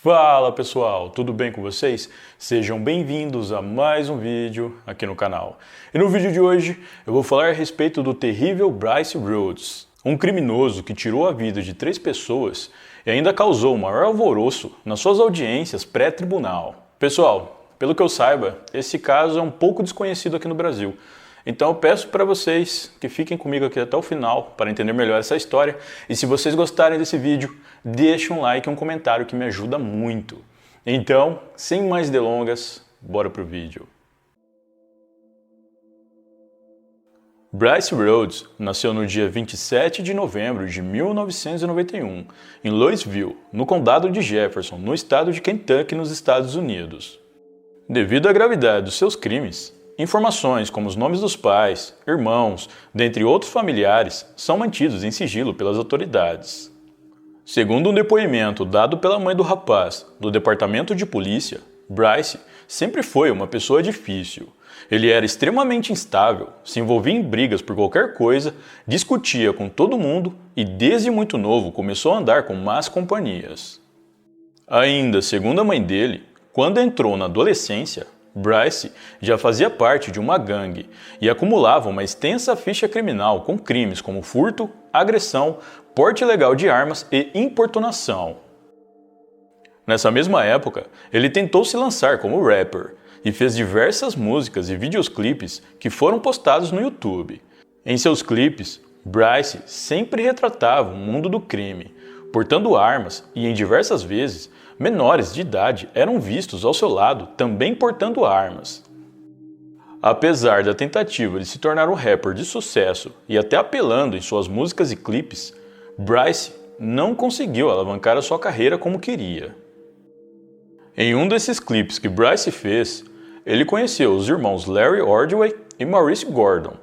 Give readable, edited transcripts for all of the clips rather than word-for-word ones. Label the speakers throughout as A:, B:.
A: Fala pessoal, tudo bem com vocês? Sejam bem-vindos a mais um vídeo aqui no canal. E no vídeo de hoje eu vou falar a respeito do terrível Bryce Rhodes, um criminoso que tirou a vida de 3 pessoas e ainda causou o maior alvoroço nas suas audiências pré-tribunal. Pessoal, pelo que eu saiba, esse caso é um pouco desconhecido aqui no Brasil. Então eu peço para vocês que fiquem comigo aqui até o final para entender melhor essa história. E se vocês gostarem desse vídeo, deixe um like e um comentário que me ajuda muito. Então, sem mais delongas, bora pro vídeo. Bryce Rhodes nasceu no dia 27 de novembro de 1991, em Louisville, no condado de Jefferson, no estado de Kentucky, nos Estados Unidos. Devido à gravidade dos seus crimes, informações como os nomes dos pais, irmãos, dentre outros familiares, são mantidos em sigilo pelas autoridades. Segundo um depoimento dado pela mãe do rapaz do departamento de polícia, Bryce sempre foi uma pessoa difícil. Ele era extremamente instável, se envolvia em brigas por qualquer coisa, discutia com todo mundo e desde muito novo começou a andar com más companhias. Ainda segundo a mãe dele, quando entrou na adolescência, Bryce já fazia parte de uma gangue e acumulava uma extensa ficha criminal com crimes como furto, agressão, porte ilegal de armas e importunação. Nessa mesma época, ele tentou se lançar como rapper e fez diversas músicas e videoclipes que foram postados no YouTube. Em seus clipes, Bryce sempre retratava o mundo do crime, portando armas e, em diversas vezes, menores de idade eram vistos ao seu lado também portando armas. Apesar da tentativa de se tornar um rapper de sucesso e até apelando em suas músicas e clipes, Bryce não conseguiu alavancar a sua carreira como queria. Em um desses clipes que Bryce fez, ele conheceu os irmãos Larry Ordway e Maurice Gordon.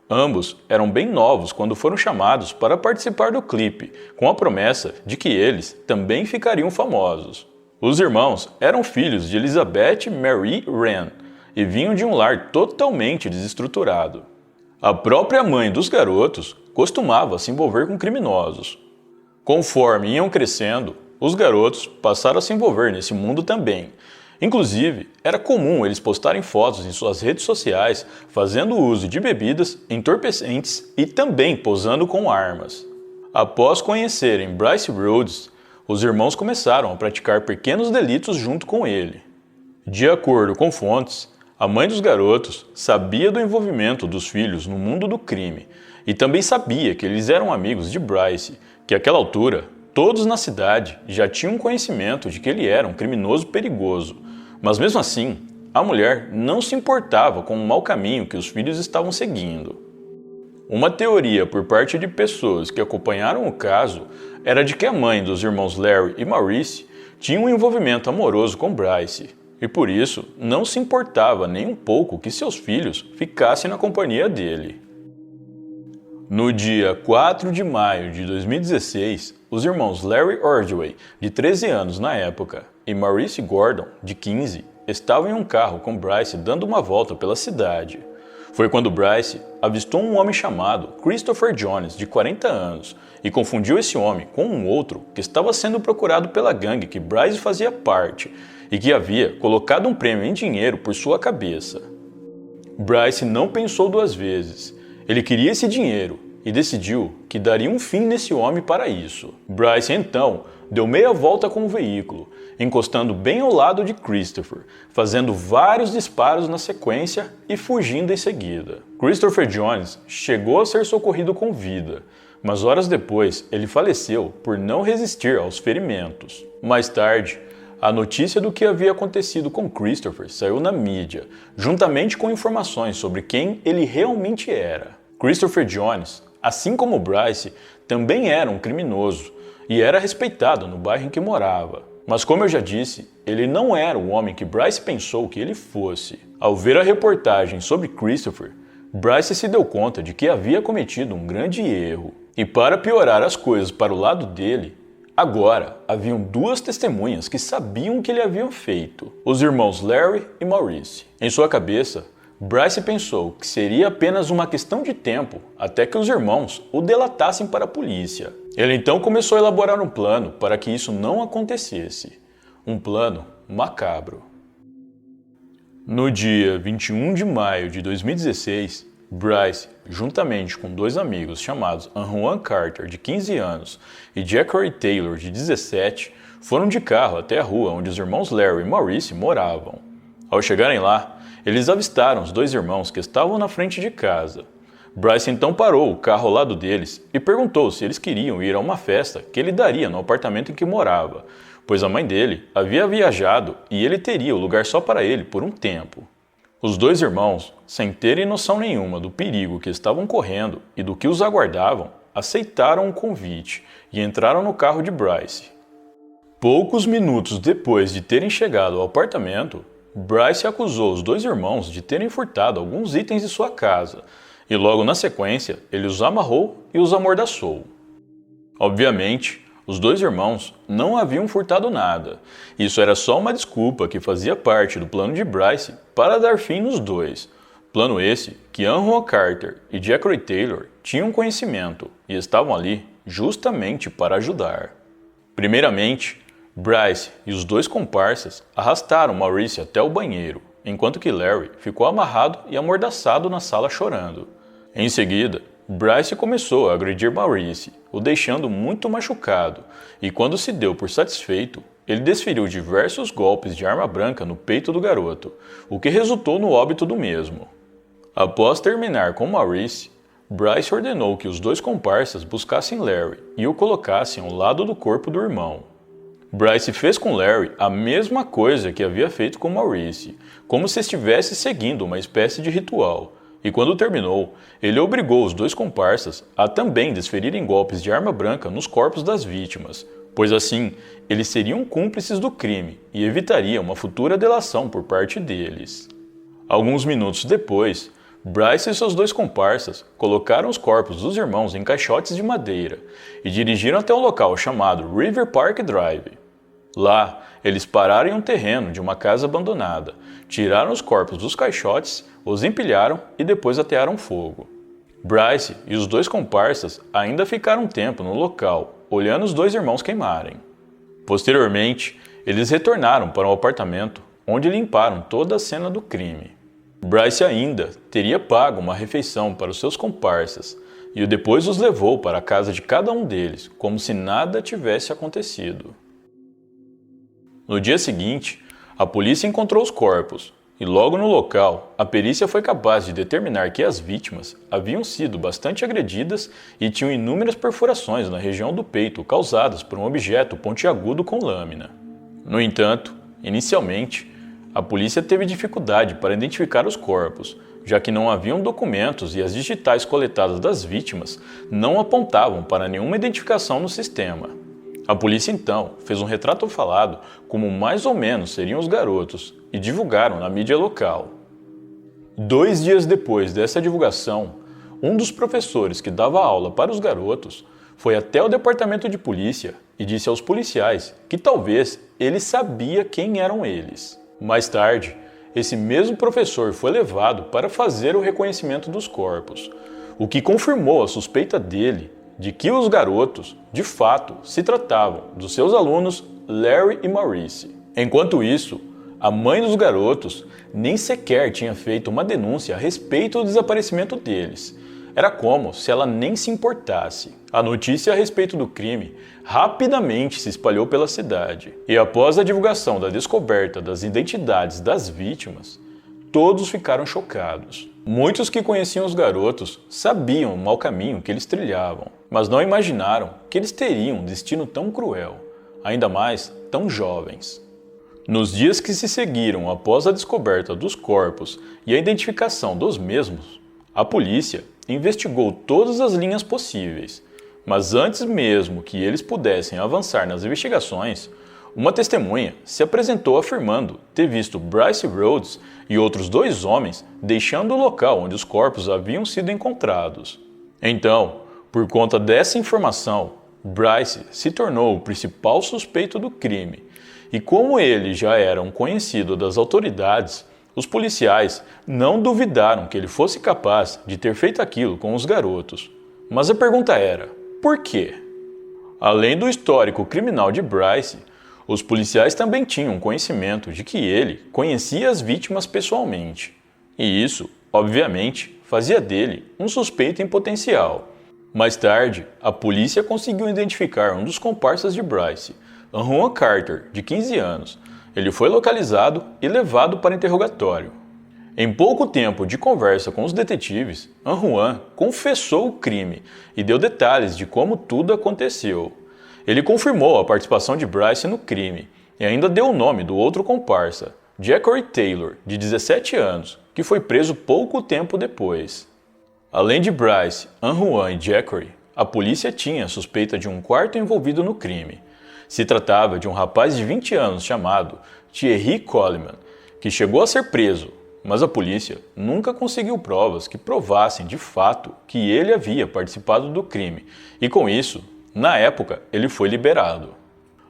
A: Ambos eram bem novos quando foram chamados para participar do clipe, com a promessa de que eles também ficariam famosos. Os irmãos eram filhos de Elizabeth Marie Wren e vinham de um lar totalmente desestruturado. A própria mãe dos garotos costumava se envolver com criminosos. Conforme iam crescendo, os garotos passaram a se envolver nesse mundo também. Inclusive, era comum eles postarem fotos em suas redes sociais fazendo uso de bebidas entorpecentes e também posando com armas. Após conhecerem Bryce Rhodes, os irmãos começaram a praticar pequenos delitos junto com ele. De acordo com fontes, a mãe dos garotos sabia do envolvimento dos filhos no mundo do crime e também sabia que eles eram amigos de Bryce, que àquela altura todos na cidade já tinham conhecimento de que ele era um criminoso perigoso. Mas mesmo assim, a mulher não se importava com o mau caminho que os filhos estavam seguindo. Uma teoria por parte de pessoas que acompanharam o caso era de que a mãe dos irmãos Larry e Maurice tinha um envolvimento amoroso com Bryce, e por isso não se importava nem um pouco que seus filhos ficassem na companhia dele. No dia 4 de maio de 2016, os irmãos Larry Ordway, de 13 anos na época, e Maurice Gordon, de 15, estavam em um carro com Bryce dando uma volta pela cidade. Foi quando Bryce avistou um homem chamado Christopher Jones, de 40 anos, e confundiu esse homem com um outro que estava sendo procurado pela gangue que Bryce fazia parte e que havia colocado um prêmio em dinheiro por sua cabeça. Bryce não pensou 2 vezes. Ele queria esse dinheiro e decidiu que daria um fim nesse homem para isso. Bryce então deu meia volta com o veículo, encostando bem ao lado de Christopher, fazendo vários disparos na sequência e fugindo em seguida. Christopher Jones chegou a ser socorrido com vida, mas horas depois ele faleceu por não resistir aos ferimentos. Mais tarde, a notícia do que havia acontecido com Christopher saiu na mídia, juntamente com informações sobre quem ele realmente era. Christopher Jones, assim como Bryce, também era um criminoso e era respeitado no bairro em que morava. Mas como eu já disse, ele não era o homem que Bryce pensou que ele fosse. Ao ver a reportagem sobre Christopher, Bryce se deu conta de que havia cometido um grande erro. E para piorar as coisas para o lado dele, agora haviam 2 testemunhas que sabiam o que ele havia feito: os irmãos Larry e Maurice. Em sua cabeça, Bryce pensou que seria apenas uma questão de tempo até que os irmãos o delatassem para a polícia. Ele então começou a elaborar um plano para que isso não acontecesse. um plano macabro. No dia 21 de maio de 2016, Bryce, juntamente com dois amigos chamados Juan Carter, de 15 anos, e Jackery Taylor, de 17, foram de carro até a rua onde os irmãos Larry e Maurice moravam. Ao chegarem lá, eles avistaram os dois irmãos que estavam na frente de casa. Bryce então parou o carro ao lado deles e perguntou se eles queriam ir a uma festa que ele daria no apartamento em que morava, pois a mãe dele havia viajado e ele teria o lugar só para ele por um tempo. Os dois irmãos, sem terem noção nenhuma do perigo que estavam correndo e do que os aguardavam, aceitaram o convite e entraram no carro de Bryce. Poucos minutos depois de terem chegado ao apartamento, Bryce acusou os dois irmãos de terem furtado alguns itens de sua casa e logo na sequência ele os amarrou e os amordaçou. Obviamente, os dois irmãos não haviam furtado nada. Isso era só uma desculpa que fazia parte do plano de Bryce para dar fim nos dois. Plano esse que Juan Carter e Jackery Taylor tinham conhecimento e estavam ali justamente para ajudar. Primeiramente, Bryce e os dois comparsas arrastaram Maurice até o banheiro, enquanto que Larry ficou amarrado e amordaçado na sala chorando. Em seguida, Bryce começou a agredir Maurice, o deixando muito machucado, e quando se deu por satisfeito, ele desferiu diversos golpes de arma branca no peito do garoto, o que resultou no óbito do mesmo. Após terminar com Maurice, Bryce ordenou que os dois comparsas buscassem Larry e o colocassem ao lado do corpo do irmão. Bryce fez com Larry a mesma coisa que havia feito com Maurice, como se estivesse seguindo uma espécie de ritual. E quando terminou, ele obrigou os dois comparsas a também desferirem golpes de arma branca nos corpos das vítimas, pois assim eles seriam cúmplices do crime e evitaria uma futura delação por parte deles. Alguns minutos depois, Bryce e seus dois comparsas colocaram os corpos dos irmãos em caixotes de madeira e dirigiram até um local chamado River Park Drive. Lá, eles pararam em um terreno de uma casa abandonada, tiraram os corpos dos caixotes, os empilharam e depois atearam fogo. Bryce e os dois comparsas ainda ficaram um tempo no local, olhando os dois irmãos queimarem. Posteriormente, eles retornaram para o apartamento, onde limparam toda a cena do crime. Bryce ainda teria pago uma refeição para os seus comparsas e depois os levou para a casa de cada um deles, como se nada tivesse acontecido. No dia seguinte, a polícia encontrou os corpos e logo no local, a perícia foi capaz de determinar que as vítimas haviam sido bastante agredidas e tinham inúmeras perfurações na região do peito causadas por um objeto pontiagudo com lâmina. No entanto, inicialmente, a polícia teve dificuldade para identificar os corpos, já que não haviam documentos e as digitais coletadas das vítimas não apontavam para nenhuma identificação no sistema. A polícia então fez um retrato falado como mais ou menos seriam os garotos e divulgaram na mídia local. 2 dias depois dessa divulgação, um dos professores que dava aula para os garotos foi até o departamento de polícia e disse aos policiais que talvez ele sabia quem eram eles. Mais tarde, esse mesmo professor foi levado para fazer o reconhecimento dos corpos, o que confirmou a suspeita dele de que os garotos, de fato, se tratavam dos seus alunos Larry e Maurice. Enquanto isso, a mãe dos garotos nem sequer tinha feito uma denúncia a respeito do desaparecimento deles. Era como se ela nem se importasse. A notícia a respeito do crime rapidamente se espalhou pela cidade, e após a divulgação da descoberta das identidades das vítimas, todos ficaram chocados. Muitos que conheciam os garotos sabiam o mau caminho que eles trilhavam, mas não imaginaram que eles teriam um destino tão cruel, ainda mais tão jovens. Nos dias que se seguiram após a descoberta dos corpos e a identificação dos mesmos, a polícia investigou todas as linhas possíveis, mas antes mesmo que eles pudessem avançar nas investigações, uma testemunha se apresentou afirmando ter visto Bryce Rhodes e outros 2 homens deixando o local onde os corpos haviam sido encontrados. Então, por conta dessa informação, Bryce se tornou o principal suspeito do crime, e como ele já era um conhecido das autoridades, os policiais não duvidaram que ele fosse capaz de ter feito aquilo com os garotos. Mas a pergunta era, por quê? Além do histórico criminal de Bryce, Os policiais também tinham conhecimento de que ele conhecia as vítimas pessoalmente. E isso, obviamente, fazia dele um suspeito em potencial. Mais tarde, a polícia conseguiu identificar um dos comparsas de Bryce, Juan Carter, de 15 anos. Ele foi localizado e levado para interrogatório. Em pouco tempo de conversa com os detetives, Juan confessou o crime e deu detalhes de como tudo aconteceu. Ele confirmou a participação de Bryce no crime e ainda deu o nome do outro comparsa, Jackery Taylor, de 17 anos, que foi preso pouco tempo depois. Além de Bryce, Juan e Jackery, a polícia tinha suspeita de um quarto envolvido no crime. Se tratava de um rapaz de 20 anos chamado Thierry Coleman, que chegou a ser preso, mas a polícia nunca conseguiu provas que provassem de fato que ele havia participado do crime, e com isso, na época, ele foi liberado.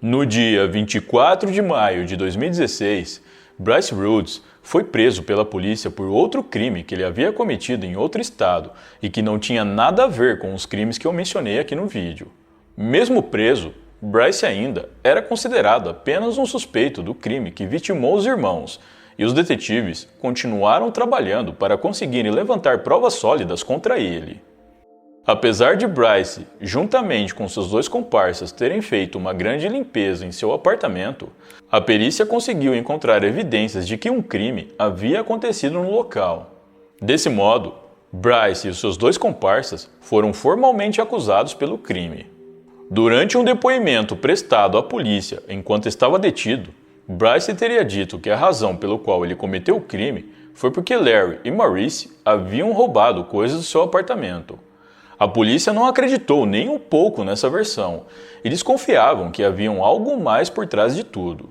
A: No dia 24 de maio de 2016, Bryce Rhodes foi preso pela polícia por outro crime que ele havia cometido em outro estado e que não tinha nada a ver com os crimes que eu mencionei aqui no vídeo. Mesmo preso, Bryce ainda era considerado apenas um suspeito do crime que vitimou os irmãos, e os detetives continuaram trabalhando para conseguirem levantar provas sólidas contra ele. Apesar de Bryce, juntamente com seus dois comparsas, terem feito uma grande limpeza em seu apartamento, a perícia conseguiu encontrar evidências de que um crime havia acontecido no local. Desse modo, Bryce e os seus dois comparsas foram formalmente acusados pelo crime. Durante um depoimento prestado à polícia enquanto estava detido, Bryce teria dito que a razão pelo qual ele cometeu o crime foi porque Larry e Maurice haviam roubado coisas do seu apartamento. A polícia não acreditou nem um pouco nessa versão e desconfiavam que haviam algo mais por trás de tudo.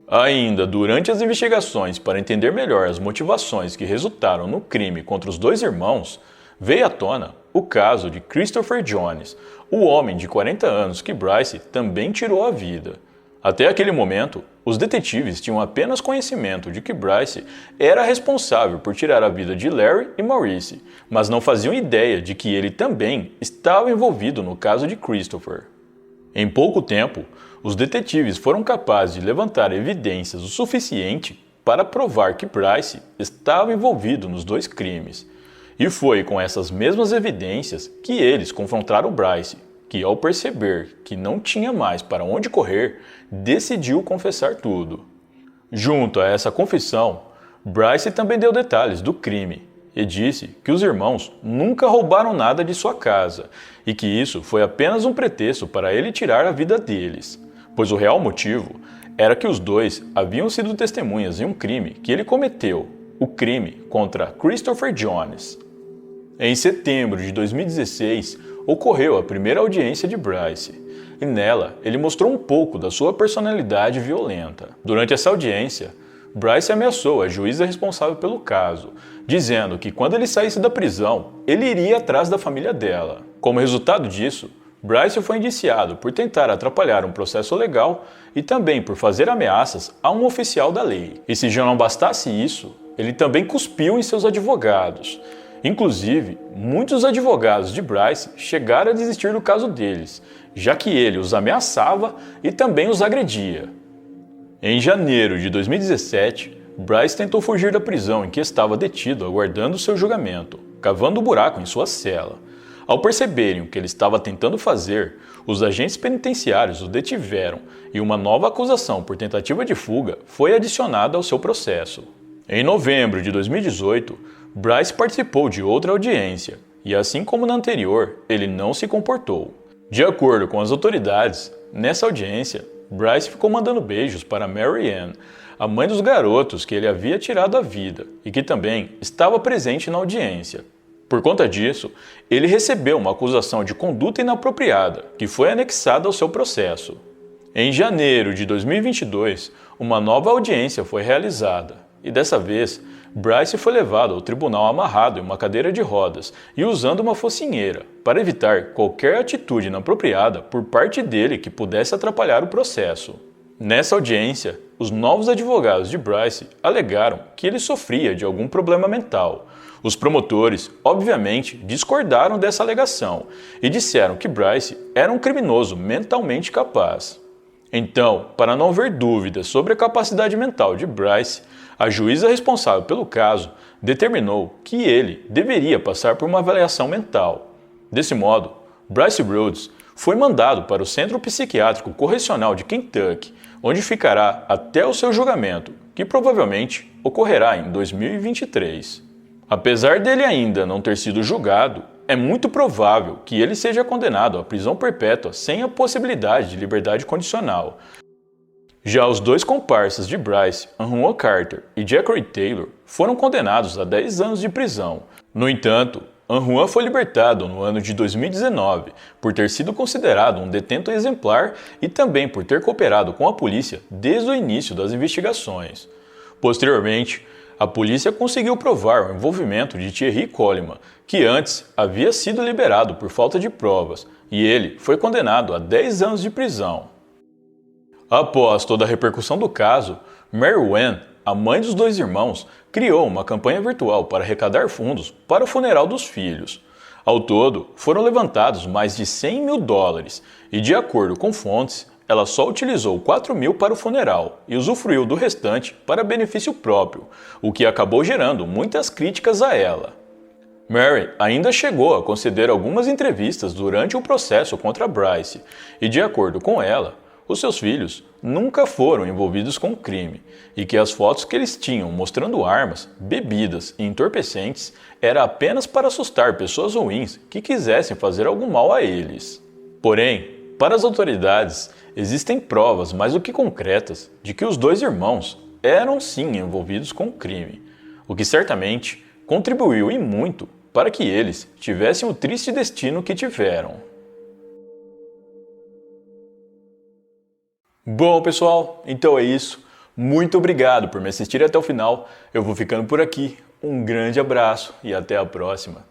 A: Ainda durante as investigações para entender melhor as motivações que resultaram no crime contra os dois irmãos, veio à tona o caso de Christopher Jones, o homem de 40 anos que Bryce também tirou a vida. Até aquele momento, os detetives tinham apenas conhecimento de que Bryce era responsável por tirar a vida de Larry e Maurice, mas não faziam ideia de que ele também estava envolvido no caso de Christopher. Em pouco tempo, os detetives foram capazes de levantar evidências o suficiente para provar que Bryce estava envolvido nos dois crimes. E foi com essas mesmas evidências que eles confrontaram Bryce, que ao perceber que não tinha mais para onde correr, decidiu confessar tudo. Junto a essa confissão, Bryce também deu detalhes do crime e disse que os irmãos nunca roubaram nada de sua casa e que isso foi apenas um pretexto para ele tirar a vida deles, pois o real motivo era que os dois haviam sido testemunhas em um crime que ele cometeu, o crime contra Christopher Jones. Em setembro de 2016, ocorreu a primeira audiência de Bryce, e nela ele mostrou um pouco da sua personalidade violenta. Durante essa audiência, Bryce ameaçou a juíza responsável pelo caso, dizendo que quando ele saísse da prisão, ele iria atrás da família dela. Como resultado disso, Bryce foi indiciado por tentar atrapalhar um processo legal e também por fazer ameaças a um oficial da lei. E se já não bastasse isso, ele também cuspiu em seus advogados. Inclusive, muitos advogados de Bryce chegaram a desistir do caso deles, já que ele os ameaçava e também os agredia. Em janeiro de 2017, Bryce tentou fugir da prisão em que estava detido aguardando seu julgamento, cavando um buraco em sua cela. Ao perceberem o que ele estava tentando fazer, os agentes penitenciários o detiveram e uma nova acusação por tentativa de fuga foi adicionada ao seu processo. Em novembro de 2018, Bryce participou de outra audiência e, assim como na anterior, ele não se comportou. De acordo com as autoridades, nessa audiência, Bryce ficou mandando beijos para Mary Ann, a mãe dos garotos que ele havia tirado a vida e que também estava presente na audiência. Por conta disso, ele recebeu uma acusação de conduta inapropriada, que foi anexada ao seu processo. Em janeiro de 2022, uma nova audiência foi realizada e, dessa vez, Bryce foi levado ao tribunal amarrado em uma cadeira de rodas e usando uma focinheira, para evitar qualquer atitude inapropriada por parte dele que pudesse atrapalhar o processo. Nessa audiência, os novos advogados de Bryce alegaram que ele sofria de algum problema mental. Os promotores, obviamente, discordaram dessa alegação e disseram que Bryce era um criminoso mentalmente capaz. Então, para não haver dúvidas sobre a capacidade mental de Bryce, a juíza responsável pelo caso determinou que ele deveria passar por uma avaliação mental. Desse modo, Bryce Rhodes foi mandado para o Centro Psiquiátrico Correcional de Kentucky, onde ficará até o seu julgamento, que provavelmente ocorrerá em 2023. Apesar dele ainda não ter sido julgado, é muito provável que ele seja condenado à prisão perpétua sem a possibilidade de liberdade condicional. Já os dois comparsas de Bryce, Anrua Carter e Jackery Taylor, foram condenados a 10 anos de prisão. No entanto, Anrua foi libertado no ano de 2019 por ter sido considerado um detento exemplar e também por ter cooperado com a polícia desde o início das investigações. Posteriormente, a polícia conseguiu provar o envolvimento de Thierry Coleman, que antes havia sido liberado por falta de provas, e ele foi condenado a 10 anos de prisão. Após toda a repercussão do caso, Mary Wen, a mãe dos dois irmãos, criou uma campanha virtual para arrecadar fundos para o funeral dos filhos. Ao todo, foram levantados mais de $100 mil e, de acordo com fontes, ela só utilizou 4 mil para o funeral e usufruiu do restante para benefício próprio, o que acabou gerando muitas críticas a ela. Mary ainda chegou a conceder algumas entrevistas durante o processo contra Bryce e, de acordo com ela, os seus filhos nunca foram envolvidos com o crime e que as fotos que eles tinham mostrando armas, bebidas e entorpecentes era apenas para assustar pessoas ruins que quisessem fazer algum mal a eles. Porém, para as autoridades, existem provas mais do que concretas de que os dois irmãos eram sim envolvidos com o crime, o que certamente contribuiu e muito para que eles tivessem o triste destino que tiveram. Bom, pessoal, então é isso. Muito obrigado por me assistir até o final. Eu vou ficando por aqui. Um grande abraço e até a próxima.